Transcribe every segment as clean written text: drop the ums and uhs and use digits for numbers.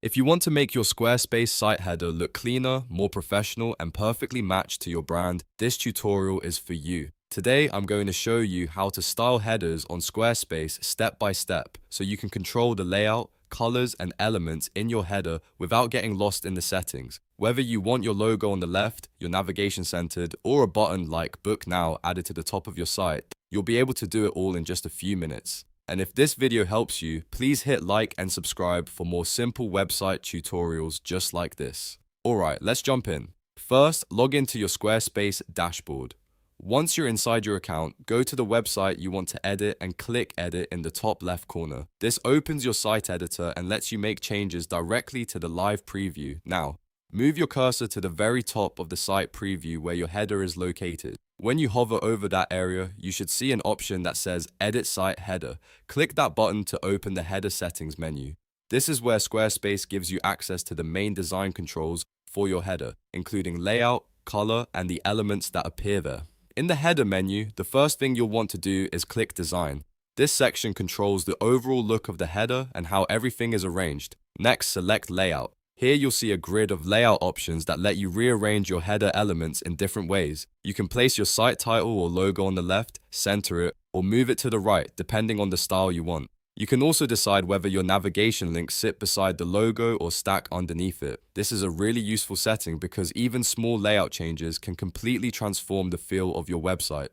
If you want to make your Squarespace site header look cleaner, more professional, and perfectly matched to your brand, this tutorial is for you. Today, I'm going to show you how to style headers on Squarespace step by step so you can control the layout, colors, and elements in your header without getting lost in the settings. Whether you want your logo on the left, your navigation centered, or a button like Book Now added to the top of your site, you'll be able to do it all in just a few minutes. And if this video helps you, please hit like and subscribe for more simple website tutorials just like this. Alright, let's jump in. First, log into your Squarespace dashboard. Once you're inside your account, go to the website you want to edit and click Edit in the top left corner. This opens your site editor and lets you make changes directly to the live preview. Now, move your cursor to the very top of the site preview where your header is located. When you hover over that area, you should see an option that says Edit Site Header. Click that button to open the Header Settings menu. This is where Squarespace gives you access to the main design controls for your header, including layout, color, and the elements that appear there. In the header menu, the first thing you'll want to do is click Design. This section controls the overall look of the header and how everything is arranged. Next, select Layout. Here you'll see a grid of layout options that let you rearrange your header elements in different ways. You can place your site title or logo on the left, center it, or move it to the right depending on the style you want. You can also decide whether your navigation links sit beside the logo or stack underneath it. This is a really useful setting because even small layout changes can completely transform the feel of your website.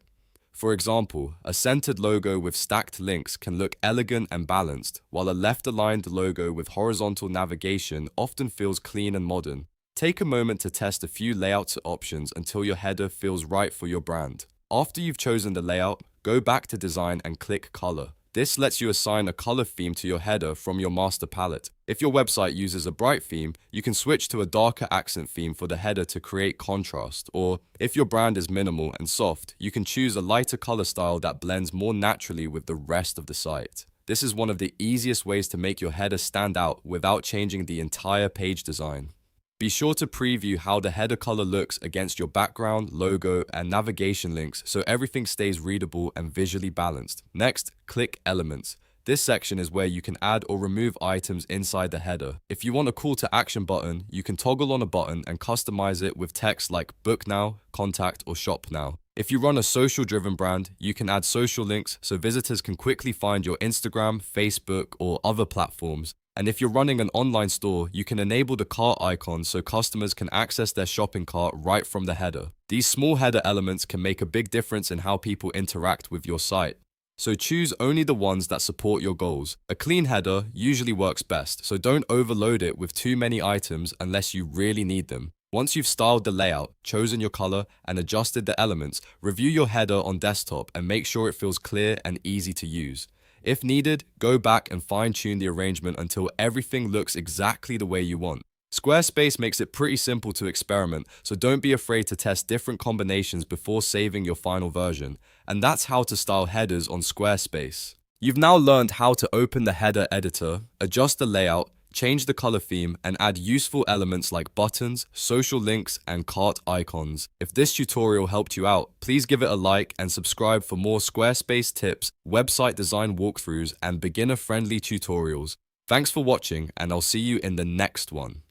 For example, a centered logo with stacked links can look elegant and balanced, while a left-aligned logo with horizontal navigation often feels clean and modern. Take a moment to test a few layout options until your header feels right for your brand. After you've chosen the layout, go back to Design and click Color. This lets you assign a color theme to your header from your master palette. If your website uses a bright theme, you can switch to a darker accent theme for the header to create contrast. Or, if your brand is minimal and soft, you can choose a lighter color style that blends more naturally with the rest of the site. This is one of the easiest ways to make your header stand out without changing the entire page design. Be sure to preview how the header color looks against your background, logo, and navigation links so everything stays readable and visually balanced. Next, click Elements. This section is where you can add or remove items inside the header. If you want a call to action button, you can toggle on a button and customize it with text like Book Now, Contact, or Shop Now. If you run a social-driven brand, you can add social links so visitors can quickly find your Instagram, Facebook, or other platforms. And if you're running an online store, you can enable the cart icon so customers can access their shopping cart right from the header. These small header elements can make a big difference in how people interact with your site. So choose only the ones that support your goals. A clean header usually works best, so don't overload it with too many items unless you really need them. Once you've styled the layout, chosen your color, and adjusted the elements, review your header on desktop and make sure it feels clear and easy to use. If needed, go back and fine-tune the arrangement until everything looks exactly the way you want. Squarespace makes it pretty simple to experiment, so don't be afraid to test different combinations before saving your final version. And that's how to style headers on Squarespace. You've now learned how to open the header editor, adjust the layout, change the color theme, and add useful elements like buttons, social links, and cart icons. If this tutorial helped you out, please give it a like and subscribe for more Squarespace tips, website design walkthroughs, and beginner-friendly tutorials. Thanks for watching, and I'll see you in the next one.